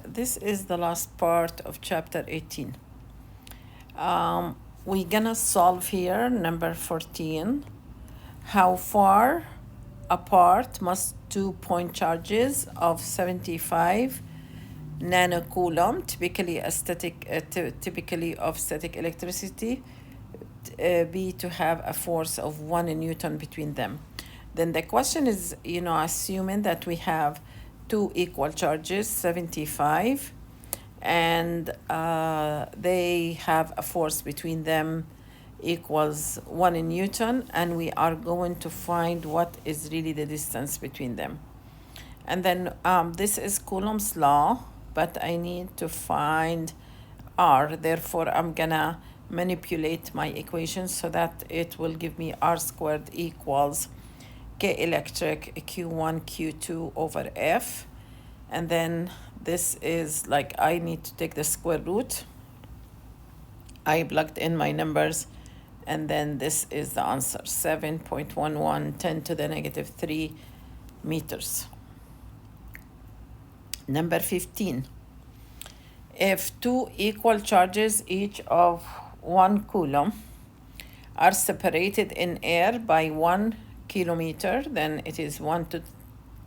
this is the last part of chapter 18. We're gonna solve here number 14. How far apart must 2-point charges of 75 nanocoulomb, typically of static electricity, be to have a force of 1 Newton between them? Then the question is, assuming that we have two equal charges, 75, and they have a force between them equals 1 Newton, and we are going to find what is really the distance between them. And then this is Coulomb's law, but I need to find R. Therefore, I'm gonna manipulate my equations so that it will give me R squared equals K electric Q1 Q2 over F. And then this is like I need to take the square root. I plugged in my numbers, and then this is the answer, 7.11 10 to the negative 3 meters. Number 15. If two equal charges, each of 1 coulomb, are separated in air by 1 kilometer, then it is 1 to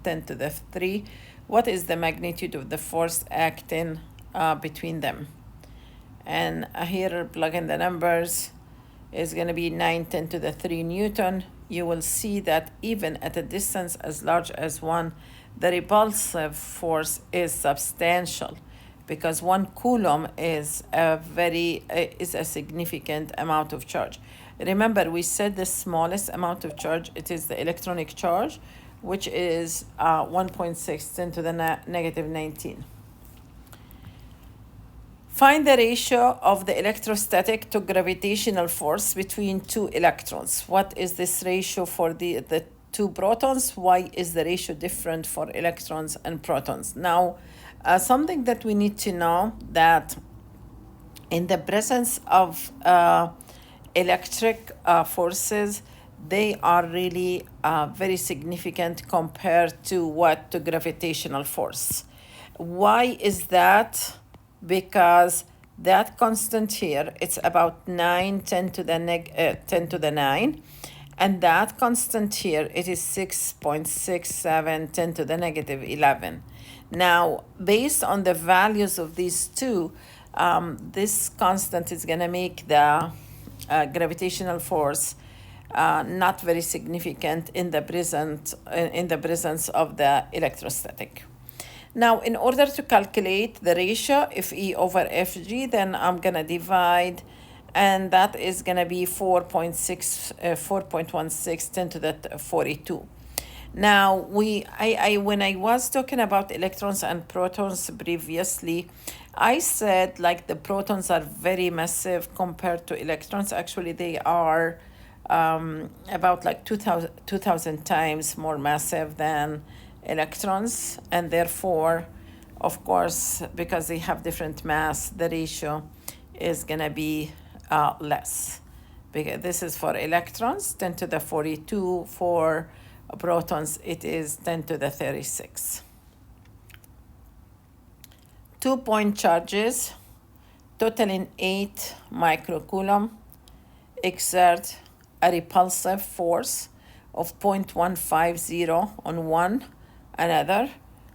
10 to the 3. What is the magnitude of the force acting between them? And here, plug in the numbers, is going to be 9 10 to the 3 Newton. You will see that even at a distance as large as 1, the repulsive force is substantial, because 1 coulomb is a significant amount of charge. Remember, we said the smallest amount of charge, it is the electronic charge, which is 1.6 10 to the negative 19. Find the ratio of the electrostatic to gravitational force between two electrons. What is this ratio for the two protons? Why is the ratio different for electrons and protons? Now, something that we need to know, that in the presence of electric forces, they are really very significant compared to gravitational force. Why is that? Because that constant here, it's about 9 10 to the 10 to the 9, and that constant here, it is 6.67 10 to the negative 11. Now, based on the values of these two, this constant is going to make the gravitational force not very significant in the presence of the electrostatic. Now, in order to calculate the ratio, if E over Fg, then I'm going to divide, and that is going to be 4.16 10 to the 42. Now, when I was talking about electrons and protons previously, I said like the protons are very massive compared to electrons. Actually, they are about like 2,000 times more massive than electrons, and therefore, of course, because they have different mass, the ratio is going to be less. Because this is for electrons, 10 to the 42. For protons, it is 10 to the 36. 2-point charges totaling 8 microcoulomb exert a repulsive force of 0.150 on one another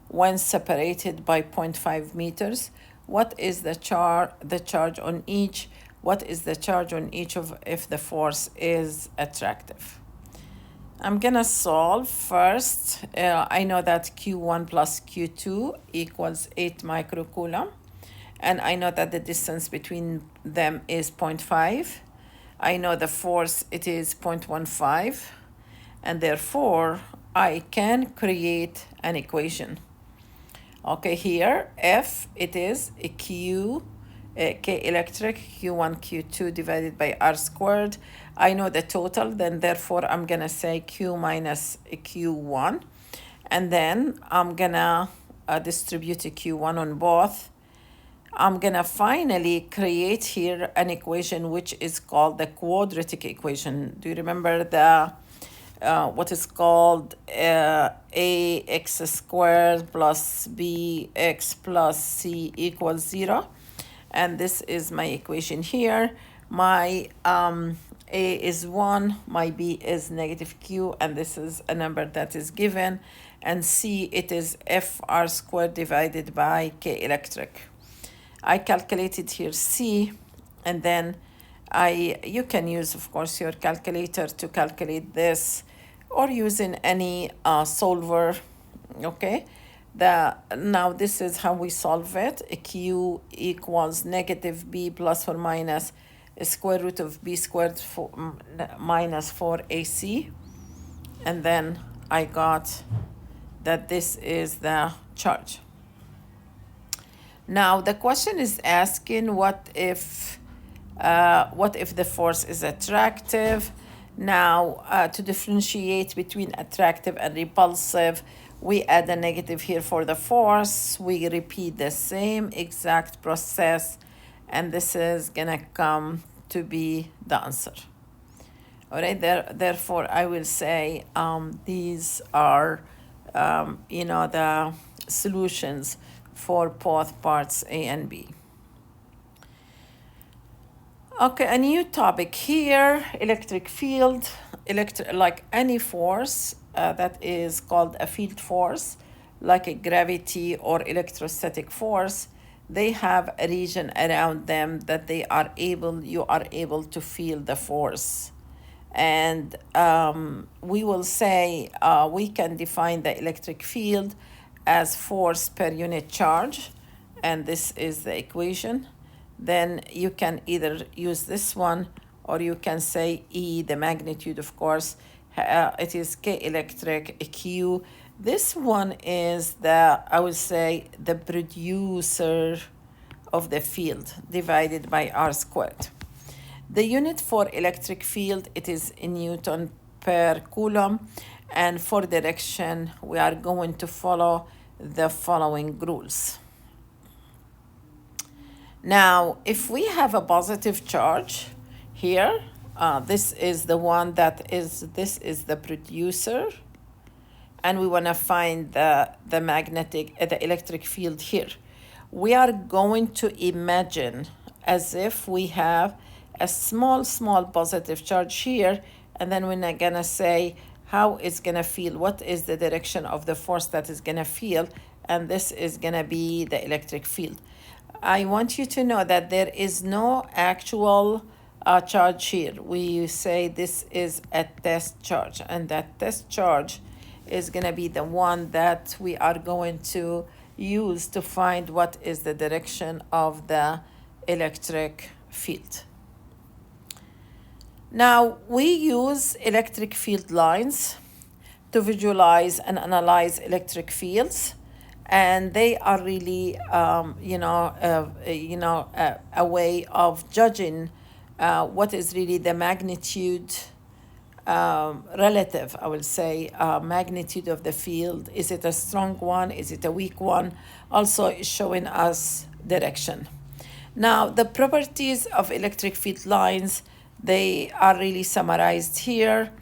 when separated by 0.5 meters. What is the charge on each? What is the charge on each of if the force is attractive? I'm gonna solve first. I know that Q1 plus Q2 equals 8 microcoulomb, and I know that the distance between them is 0.5. I know the force, it is 0.15, and therefore I can create an equation. Okay, here F, it is a Q, K electric, Q1, Q2 divided by R squared. I know the total, then therefore I'm gonna say Q minus Q1, and then I'm gonna distribute a Q1 on both. I'm gonna finally create here an equation which is called the quadratic equation. Do you remember the what is called ax squared plus bx plus c equals 0. And this is my equation here. My a is 1, my b is negative q, and this is a number that is given. And c, it is fr squared divided by k electric. I calculated here c, and then you can use, of course, your calculator to calculate this, or using any solver, okay? Now this is how we solve it. Q equals negative b plus or minus square root of b squared minus 4ac. And then I got that this is the charge. Now the question is asking what if the force is attractive. Now to differentiate between attractive and repulsive, we add a negative here for the force. We repeat the same exact process, and this is gonna come to be the answer. All right, therefore I will say these are the solutions for both parts A and B. Okay, a new topic here, electric field. Like any force that is called a field force, like a gravity or electrostatic force, they have a region around them that you are able to feel the force. And we will say we can define the electric field as force per unit charge, and this is the equation. Then you can either use this one, or you can say E, the magnitude, of course. It is K electric, Q. This one is I would say, the producer of the field divided by R squared. The unit for electric field, it is in Newton per Coulomb. And for direction, we are going to follow the following rules. Now, if we have a positive charge here, this is the one this is the producer, and we want to find the electric field here. We are going to imagine as if we have a small positive charge here, and then we're gonna say how it's gonna feel, what is the direction of the force that is gonna feel, and this is gonna be the electric field. I want you to know that there is no actual charge here. We say this is a test charge, and that test charge is going to be the one that we are going to use to find what is the direction of the electric field. Now, we use electric field lines to visualize and analyze electric fields. And they are really, a way of judging what is really the magnitude, relative, I will say, magnitude of the field. Is it a strong one? Is it a weak one? Also showing us direction. Now, the properties of electric field lines, they are really summarized here.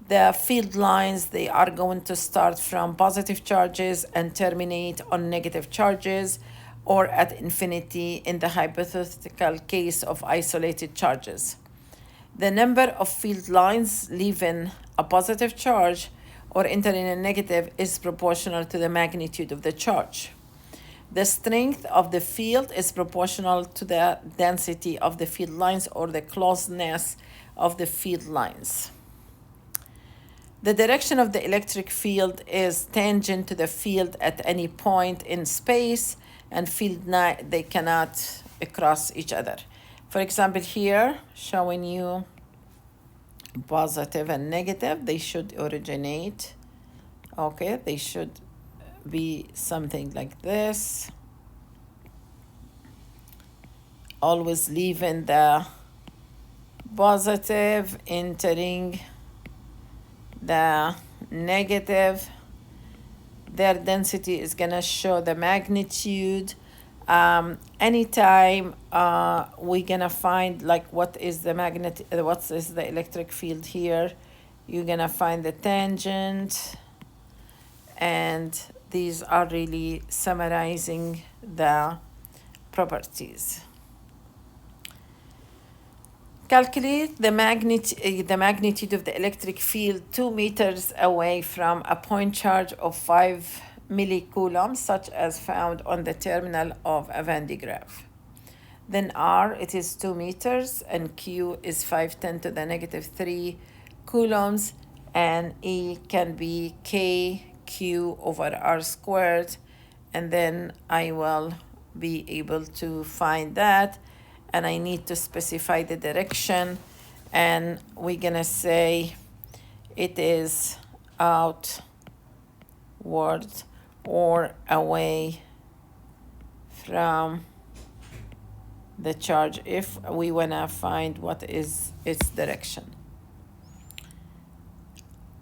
The field lines, they are going to start from positive charges and terminate on negative charges, or at infinity in the hypothetical case of isolated charges. The number of field lines leaving a positive charge or entering a negative is proportional to the magnitude of the charge. The strength of the field is proportional to the density of the field lines, or the closeness of the field lines. The direction of the electric field is tangent to the field at any point in space, and they cannot cross each other. For example, here, showing you positive and negative, they should originate. Okay, they should be something like this. Always leaving the positive, entering the negative. Their density is going to show the magnitude. Anytime we're going to find like what is the electric field here, You're gonna find the tangent, and these are really summarizing the properties. Calculate the magnitude of the electric field 2 meters away from a point charge of 5 millicoulombs, such as found on the terminal of a Van de Graaff. Then R, it is 2 meters, and Q is 510 to the negative 3 coulombs, and E can be KQ over R squared, and then I will be able to find that, and I need to specify the direction, and we're gonna say it is outward or away from the charge if we wanna find what is its direction.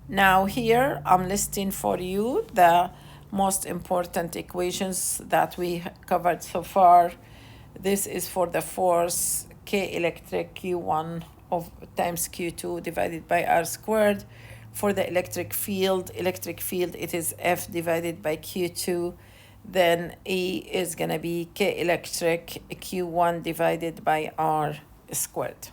Now here I'm listing for you the most important equations that we covered so far. This is for the force K electric Q1 of times Q2 divided by R squared. For the electric field, it is F divided by Q2. Then E is gonna be K electric Q1 divided by R squared.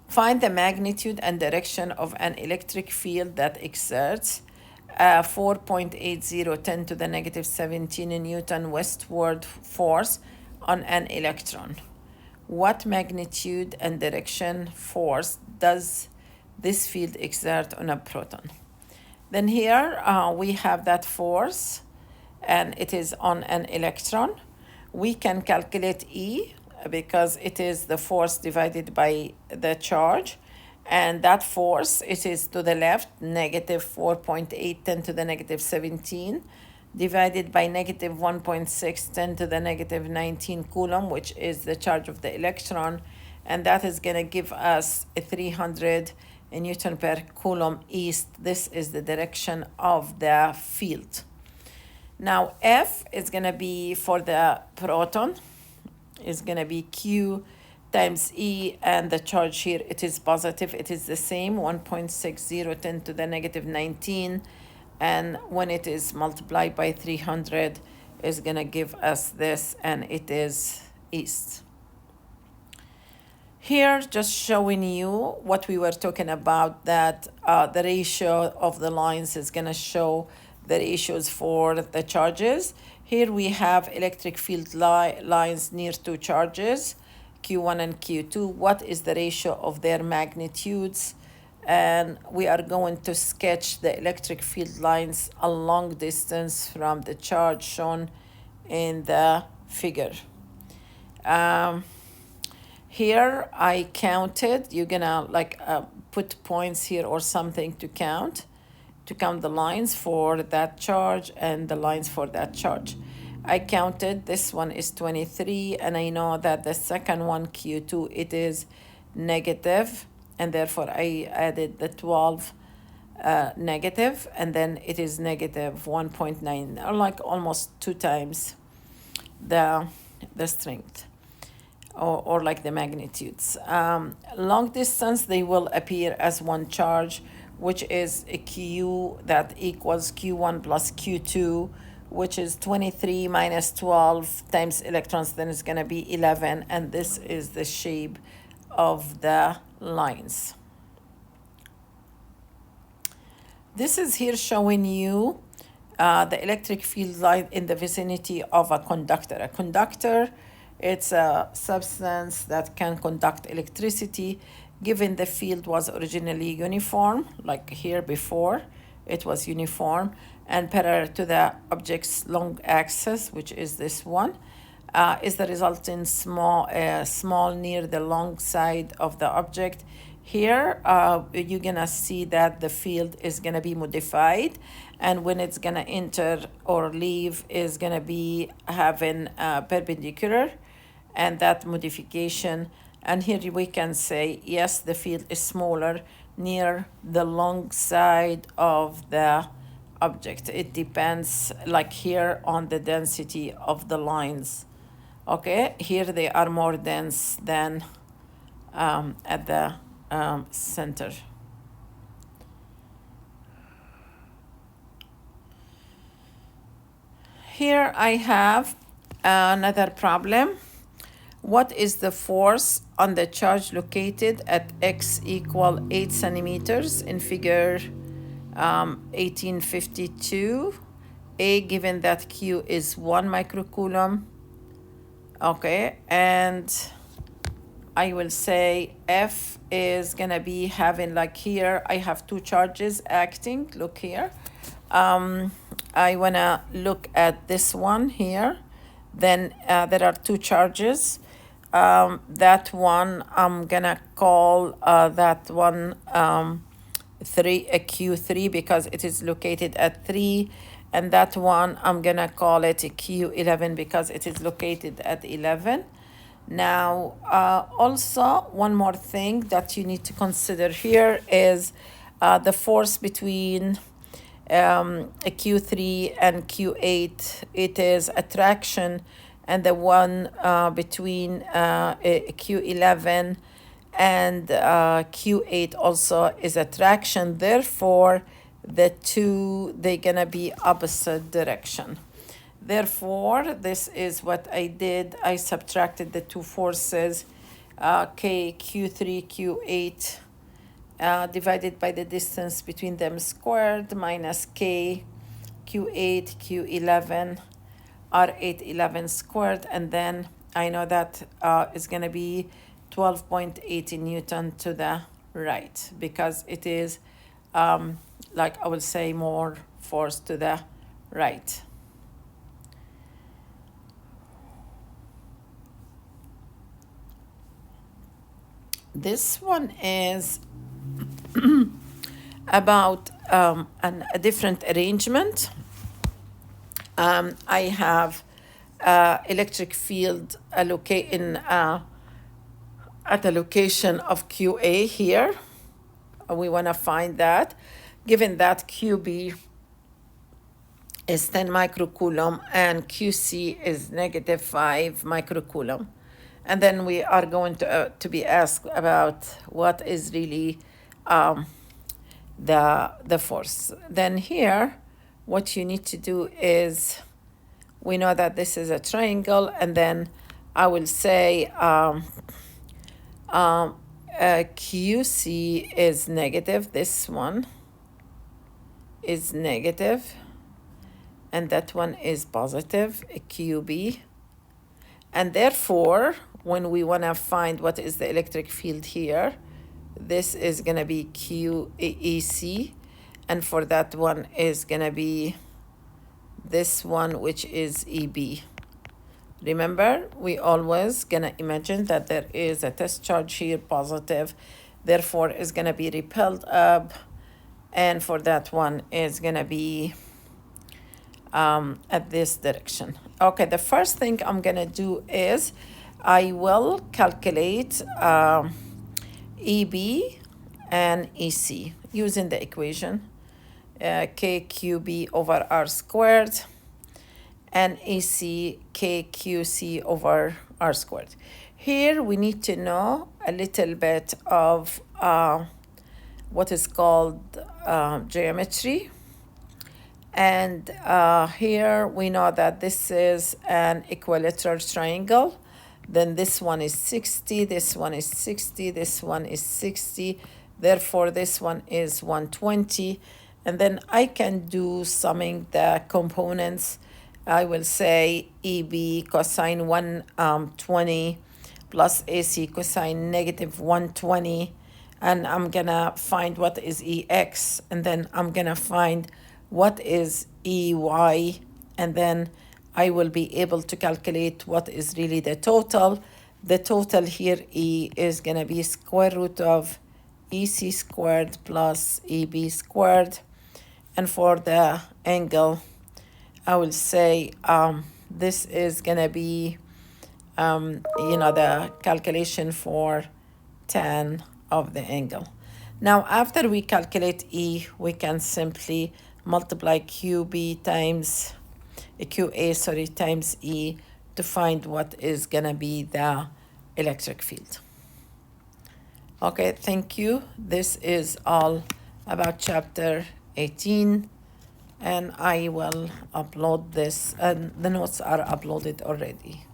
Find the magnitude and direction of an electric field that exerts 4.80 10 to the negative 17 Newton westward force on an electron. What magnitude and direction force does this field exert on a proton? Then here we have that force, and it is on an electron. We can calculate E because it is the force divided by the charge. And that force, it is to the left, negative 4.8 10 to the negative 17, divided by negative 1.6 10 to the negative 19 coulomb, which is the charge of the electron. And that is going to give us a 300 Newton per coulomb east. This is the direction of the field. Now, F is going to be for the proton, is going to be Q times E, and the charge here, it is positive. It is the same, 1.60 10 to the negative 19. And when it is multiplied by 300, is going to give us this, and it is east. Here, just showing you what we were talking about, that the ratio of the lines is going to show the ratios for the charges. Here we have electric field lines near two charges, Q1 and Q2. What is the ratio of their magnitudes? And we are going to sketch the electric field lines a long distance from the charge shown in the figure. Here I counted. You're gonna put points here or something to count the lines for that charge and the lines for that charge. I counted, this one is 23, and I know that the second one, Q2, it is negative, and therefore I added the 12 negative, and then it is negative 1.9, or like almost 2 times the strength, or like the magnitudes. Long distance, they will appear as one charge, which is a Q that equals Q1 plus Q2, which is 23 minus 12 times electrons, then it's going to be 11, and this is the shape of the lines. This is here showing you the electric field line in the vicinity of a conductor. A conductor, it's a substance that can conduct electricity, given the field was originally uniform, like here before, it was uniform, and parallel to the object's long axis, which is this one, is the resulting small near the long side of the object. Here, you're gonna see that the field is gonna be modified, and when it's gonna enter or leave is gonna be having perpendicular, and that modification. And here we can say, yes, the field is smaller near the long side of the object. It depends, like here, on the density of the lines. Okay, here they are more dense than at the center. Here I have another problem. What is the force on the charge located at x equal 8 centimeters in figure 1852? A, given that Q is 1 microcoulomb. Okay, and I will say F is gonna be having, like here, I have two charges acting, look here. I wanna look at this one here. Then there are two charges. That one, I'm gonna call that one Q3 because it is located at 3. And that one, I'm gonna call it a Q11 because it is located at 11. Now, also, one more thing that you need to consider here is the force between a Q3 and Q8. It is attraction, and the one between a Q11 and Q8 also is attraction. Therefore, the two, they're gonna be opposite direction. Therefore, this is what I did. I subtracted the two forces, K, Q3, Q8, divided by the distance between them squared, minus K, Q8, Q11, R8, 11 squared. And then I know that is going to be 12.80 Newton to the right because it is, like I will say, more force to the right. This one is about a different arrangement. I have electric field at a location of QA here. We want to find that. Given that QB is 10 microcoulomb and QC is negative 5 microcoulomb. And then we are going to be asked about what is really the force. Then here, what you need to do is, we know that this is a triangle, and then I will say QC is negative. This one is negative, and that one is positive, a QB. And therefore, when we want to find what is the electric field here, this is going to be QEC, and for that one is going to be this one, which is EB. Remember, we always going to imagine that there is a test charge here, positive, therefore is going to be repelled up, and for that one is going to be at this direction. Okay, the first thing I'm going to do is I will calculate EB and EC using the equation KQB over R squared and EC KQC over R squared. Here we need to know a little bit of what is called geometry. And here we know that this is an equilateral triangle. Then this one is 60, this one is 60, this one is 60. Therefore, this one is 120. And then I can do summing the components. I will say EB cosine 120 plus AC cosine negative 120. And I'm going to find what is EX. And then I'm going to find what is EY, and then I will be able to calculate what is really the total. The total here, E, is going to be square root of EC squared plus EB squared. And for the angle, I will say this is going to be, the calculation for tan of the angle. Now, after we calculate E, we can simply multiply QB times QA, times E to find what is going to be the electric field. Okay, thank you. This is all about chapter 18, and I will upload this, and the notes are uploaded already.